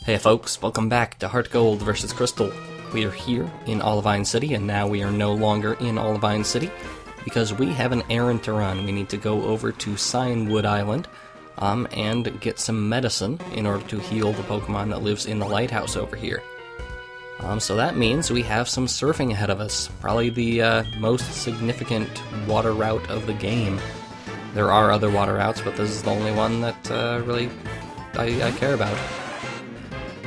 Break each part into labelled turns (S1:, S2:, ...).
S1: Hey folks, welcome back to HeartGold vs. Crystal. We are here in Olivine City, and now we are no longer in Olivine City, because we have an errand to run. We need to go over to Cianwood Island, and get some medicine in order to heal the Pokemon that lives in the lighthouse over here. So that means we have some surfing ahead of us, probably the most significant water route of the game. There are other water routes, but this is the only one that really I care about.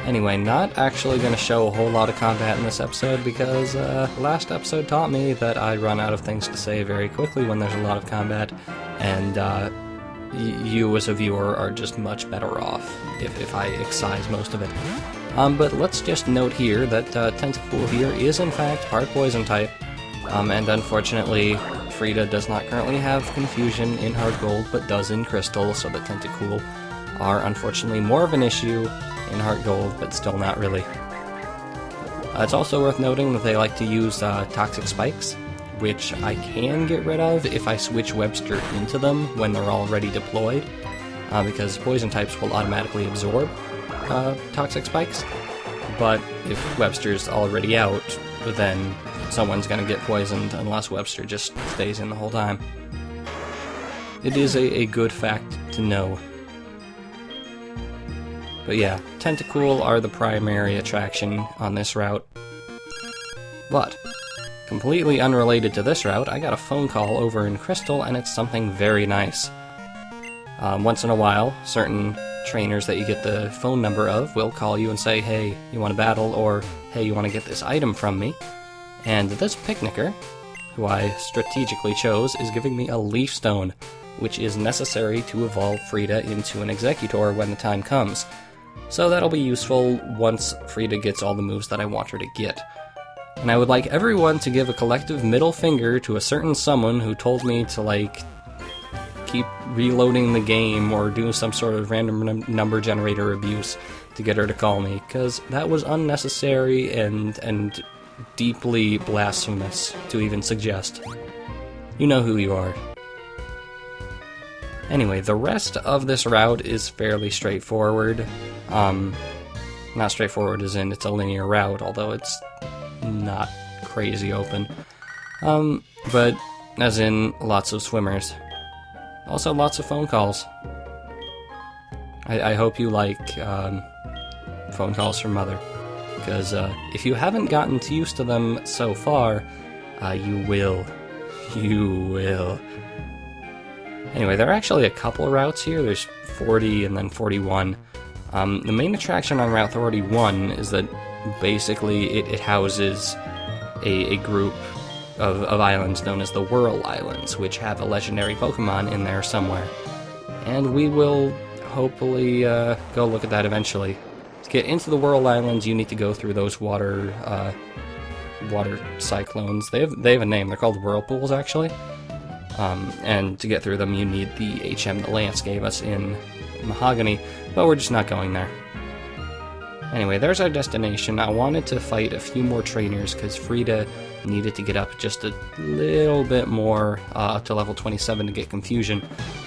S1: Anyway, not actually going to show a whole lot of combat in this episode because last episode taught me that I run out of things to say very quickly when there's a lot of combat, and you as a viewer are just much better off if I excise most of it. But let's just note here that Tentacool here is in fact part Poison type, and unfortunately Frida does not currently have Confusion in HeartGold, but does in Crystal, so the Tentacool are unfortunately more of an issue in HeartGold, but still not really. It's also worth noting that they like to use toxic spikes, which I can get rid of if I switch Webster into them when they're already deployed, because poison types will automatically absorb toxic spikes, but if Webster's already out, then someone's gonna get poisoned unless Webster just stays in the whole time. It is a good fact to know. But yeah, Tentacool are the primary attraction on this route. But, completely unrelated to this route, I got a phone call over in Crystal, and it's something very nice. Once in a while, certain trainers that you get the phone number of will call you and say, hey, you want to battle, or hey, you want to get this item from me. And this picnicker, who I strategically chose, is giving me a Leaf Stone, which is necessary to evolve Frida into an Executor when the time comes. So that'll be useful once Frida gets all the moves that I want her to get. And I would like everyone to give a collective middle finger to a certain someone who told me to, keep reloading the game or do some sort of random number generator abuse to get her to call me, because that was unnecessary and deeply blasphemous to even suggest. You know who you are. Anyway, the rest of this route is fairly straightforward. Not straightforward as in it's a linear route, although it's not crazy open. But as in lots of swimmers. Also lots of phone calls. I hope you like phone calls from Mother, because if you haven't gotten too used to them so far, you will. You will. Anyway, there are actually a couple of routes here. There's 40 and then 41. The main attraction on Route 41 is that basically it houses a group of islands known as the Whirl Islands, which have a legendary Pokemon in there somewhere. And we will hopefully go look at that eventually. To get into the Whirl Islands, you need to go through those water cyclones. They have a name. They're called whirlpools, actually. And to get through them, you need the HM that Lance gave us in Mahogany, but we're just not going there. Anyway, there's our destination. I wanted to fight a few more trainers because Frida needed to get up just a little bit more, up to level 27 to get Confusion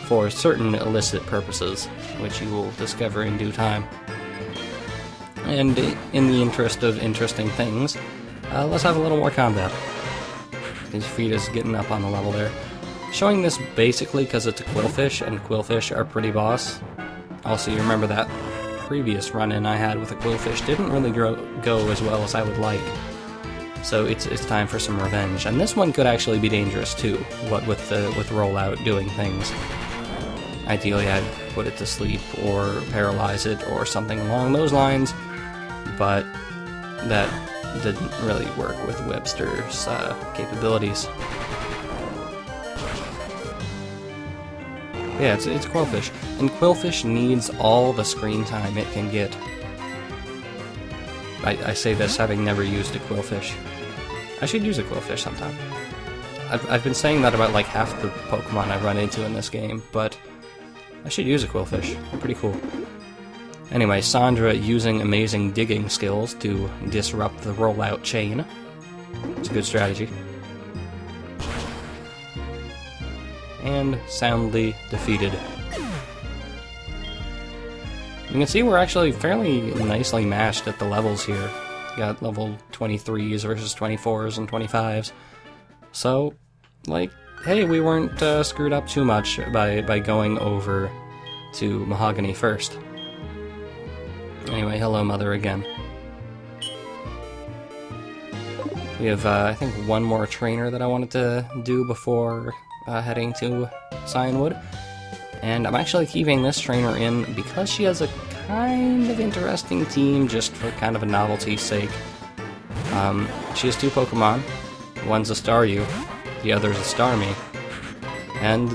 S1: for certain illicit purposes, which you will discover in due time. And in the interest of interesting things, let's have a little more combat. Because Frida's getting up on the level there. Showing this basically because it's a Quillfish, and Quillfish are pretty boss. Also, you remember that previous run-in I had with a Quillfish didn't really go as well as I would like. So it's time for some revenge. And this one could actually be dangerous too, what with rollout doing things. Ideally I'd put it to sleep or paralyze it or something along those lines, but that didn't really work with Webster's capabilities. Yeah, it's Quillfish, and Quillfish needs all the screen time it can get. I say this having never used a Quillfish. I should use a Quillfish sometime. I've been saying that about like half the Pokemon I run into in this game, but I should use a Quillfish. Pretty cool. Anyway, Sandra using amazing digging skills to disrupt the rollout chain. It's a good strategy. And soundly defeated. You can see we're actually fairly nicely matched at the levels here. Got level 23s versus 24s and 25s. So, like, hey, we weren't screwed up too much by going over to Mahogany first. Anyway, hello, Mother, again. We have, I think, one more trainer that I wanted to do before heading to Cianwood. And I'm actually keeping this trainer in because she has a kind of interesting team just for kind of a novelty's sake. She has two Pokemon. One's a Staryu, the other's a Starmie. And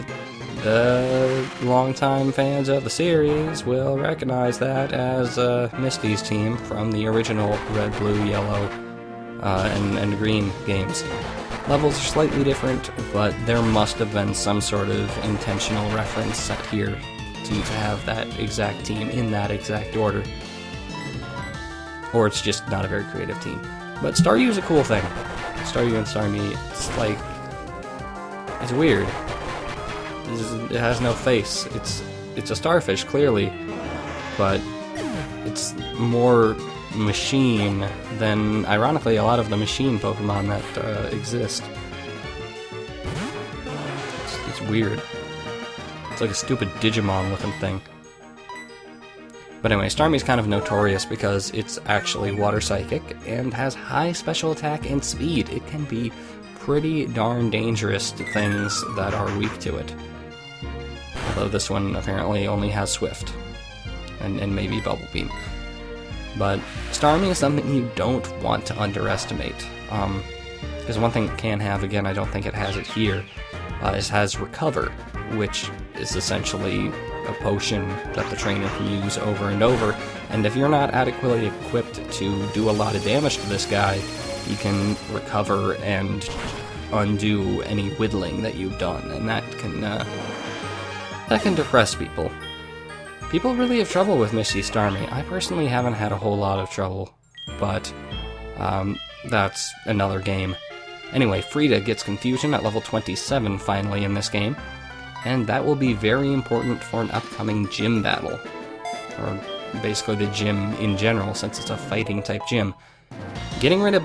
S1: the longtime fans of the series will recognize that as Misty's team from the original Red, Blue, Yellow, and Green games. Levels are slightly different, but there must have been some sort of intentional reference set here to have that exact team in that exact order. Or it's just not a very creative team. But Staryu is a cool thing. Staryu and Starmie, it's like... it's weird. It has no face. It's a starfish, clearly, but it's more machine than, ironically, a lot of the machine Pokemon that exist. It's weird. It's like a stupid Digimon-looking thing. But anyway, Starmie's kind of notorious because it's actually water psychic and has high special attack and speed. It can be pretty darn dangerous to things that are weak to it. Although this one apparently only has Swift, and maybe Bubble Beam. But Starmie is something you don't want to underestimate. Because one thing it can have, again, I don't think it has it here, is has Recover, which is essentially a potion that the trainer can use over and over, and if you're not adequately equipped to do a lot of damage to this guy, you can recover and undo any whittling that you've done, and that can depress people. People really have trouble with Misty Starmie. I personally haven't had a whole lot of trouble, but that's another game. Anyway, Frida gets Confusion at level 27 finally in this game, and that will be very important for an upcoming gym battle. Or basically the gym in general, since it's a fighting type gym. Getting rid of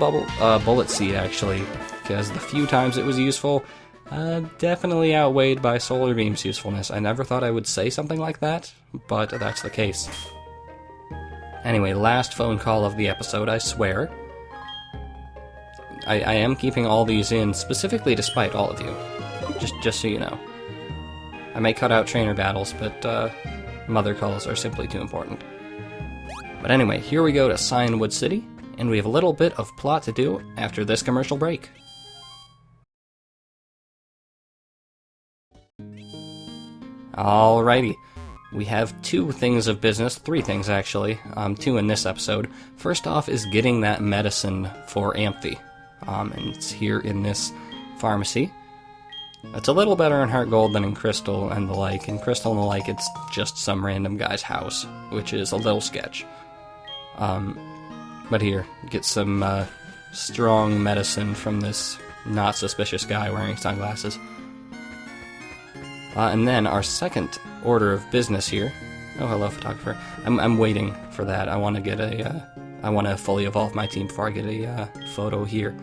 S1: Bullet Seed, actually, because the few times it was useful, definitely outweighed by Solar Beam's usefulness. I never thought I would say something like that, but that's the case. Anyway, last phone call of the episode, I swear. I am keeping all these in, specifically to spite all of you. Just so you know. I may cut out trainer battles, but mother calls are simply too important. But anyway, here we go to Cianwood City, and we have a little bit of plot to do after this commercial break. Alrighty, we have two things of business, three things actually, two in this episode. First off is getting that medicine for Amphi, and it's here in this pharmacy. It's a little better in HeartGold than in Crystal and the like. In Crystal and the like, it's just some random guy's house, which is a little sketch. But here, get some strong medicine from this not suspicious guy wearing sunglasses. And then our second order of business here. Oh, hello, photographer. I'm waiting for that. I want to get I want to fully evolve my team before I get a photo here.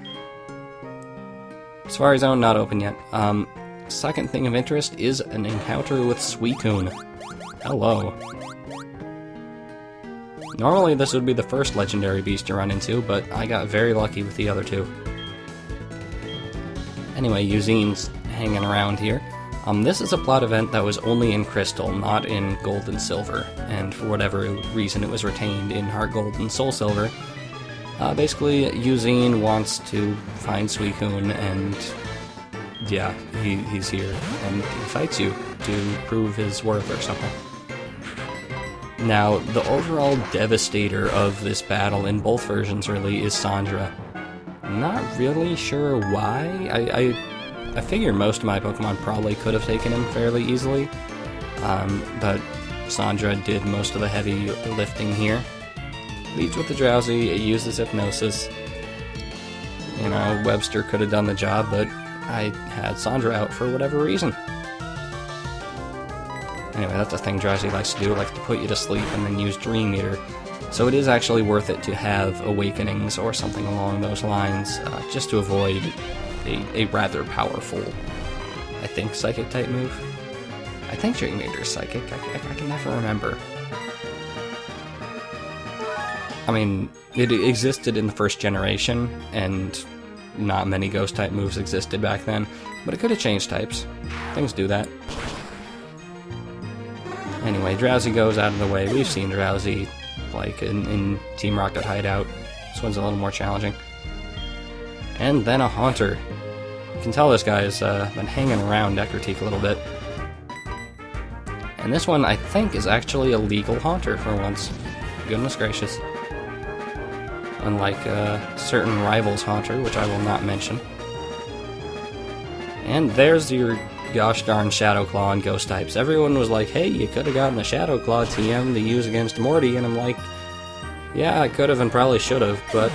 S1: Safari Zone not open yet. Second thing of interest is an encounter with Suicune. Hello. Normally this would be the first legendary beast to run into, but I got very lucky with the other two. Anyway, Eugene's hanging around here. This is a plot event that was only in Crystal, not in Gold and Silver, and for whatever reason it was retained in HeartGold and Soul Silver. Basically, Eugene wants to find Suicune, and yeah, he's here, and he fights you to prove his worth or something. Now, the overall devastator of this battle in both versions really is Sandra. I'm not really sure why. I figure most of my Pokemon probably could have taken him fairly easily, but Sandra did most of the heavy lifting here. Leads with the Drowsy, it uses Hypnosis. You know, Webster could have done the job, but I had Sandra out for whatever reason. Anyway, that's the thing Drowsy likes to do, likes to put you to sleep and then use Dream Eater. So it is actually worth it to have Awakenings or something along those lines, just to avoid a rather powerful, I think, Psychic-type move. I think Dream Eater is Psychic, I can never remember. I mean, it existed in the first generation, and not many Ghost-type moves existed back then, but it could have changed types. Things do that. Anyway, Drowsy goes out of the way. We've seen Drowsy, like, in Team Rocket Hideout. This one's a little more challenging. And then a Haunter. You can tell this guy's been hanging around Necrotique a little bit. And this one, I think, is actually a legal Haunter for once. Goodness gracious. Unlike certain Rivals Haunter, which I will not mention. And there's your gosh darn Shadow Claw and Ghost types. Everyone was like, hey, you could have gotten a Shadow Claw TM to use against Morty, and I'm like, yeah, I could have and probably should have, but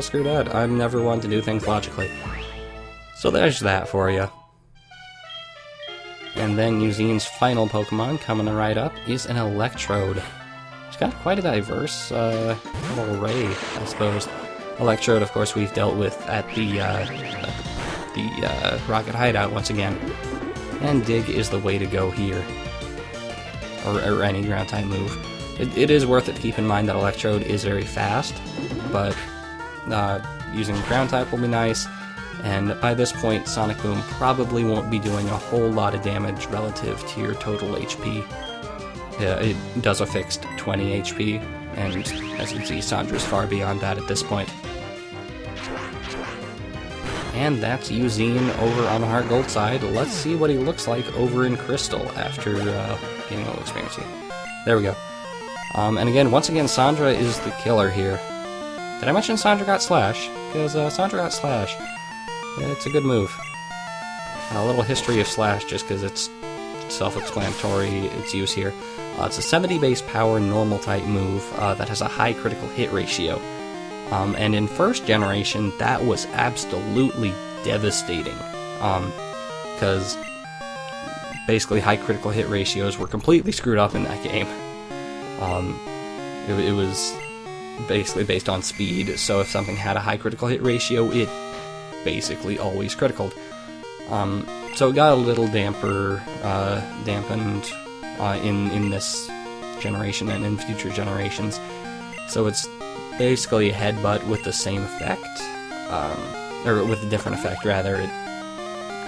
S1: screw that. I'm never one to do things logically. So there's that for you. And then Eugene's final Pokemon coming right up is an Electrode. It's got quite a diverse little array, I suppose. Electrode, of course, we've dealt with at the Rocket Hideout once again. And Dig is the way to go here. Or any ground-type move. It is worth it to keep in mind that Electrode is very fast, but using ground-type will be nice. And by this point, Sonic Boom probably won't be doing a whole lot of damage relative to your total HP. It does a fixed 20 HP, and as you can see, Sandra's far beyond that at this point. And that's Eugene over on the HeartGold side. Let's see what he looks like over in Crystal after getting a little experience here. There we go. And again, once again, Sandra is the killer here. Did I mention Sandra got Slash? Because Sandra got Slash. Yeah, it's a good move. A little history of Slash, just because it's self-explanatory, its use here. It's a 70 base power normal type move that has a high critical hit ratio. And in first generation, that was absolutely devastating. Because basically high critical hit ratios were completely screwed up in that game. It was basically based on speed, so if something had a high critical hit ratio, it basically always criticaled. So it got a little dampened in this generation and in future generations. So it's basically a headbutt with the same effect, or with a different effect rather,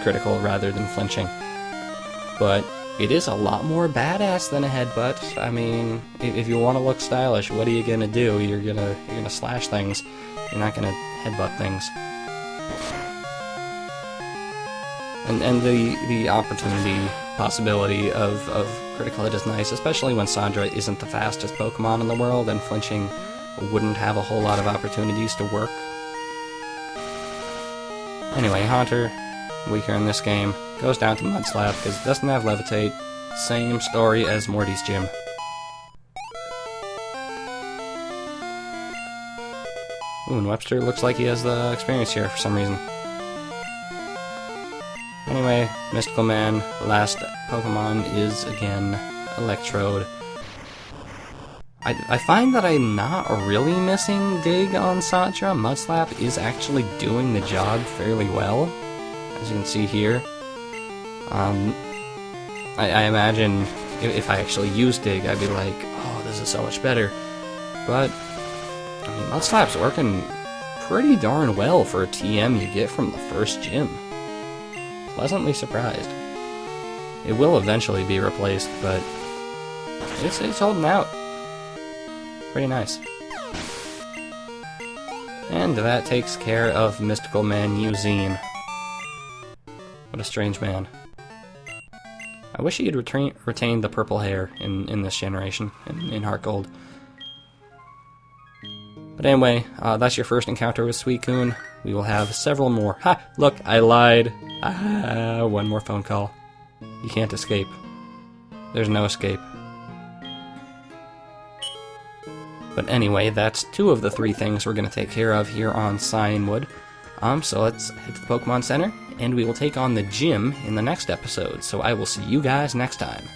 S1: critical rather than flinching. But it is a lot more badass than a headbutt. I mean, if you want to look stylish, what are you gonna do? You're gonna slash things. You're not gonna headbutt things. And the opportunity, possibility of critical hit is nice, especially when Sandra isn't the fastest Pokemon in the world, and flinching wouldn't have a whole lot of opportunities to work. Anyway, Haunter, weaker in this game, goes down to Mud Slap because it doesn't have Levitate. Same story as Morty's Gym. Ooh, and Webster looks like he has the experience here for some reason. Anyway, Mystical Man, last Pokemon is again Electrode. I find that I'm not really missing Dig on Sandra. Mudslap is actually doing the job fairly well, as you can see here. I imagine if I actually used Dig, I'd be like, oh, this is so much better. But, I mean, Mudslap's working pretty darn well for a TM you get from the first gym. Pleasantly surprised. It will eventually be replaced, but it's holding out. Pretty nice. And that takes care of Mystical Man Eugene. What a strange man. I wish he had retained the purple hair in this generation, in HeartGold. But anyway, that's your first encounter with Suicune. We will have several more. Ha! Look, I lied. One more phone call. You can't escape. There's no escape. But anyway, that's 2 of the 3 things we're going to take care of here on Cianwood. So let's head to the Pokemon Center, and we will take on the gym in the next episode. So I will see you guys next time.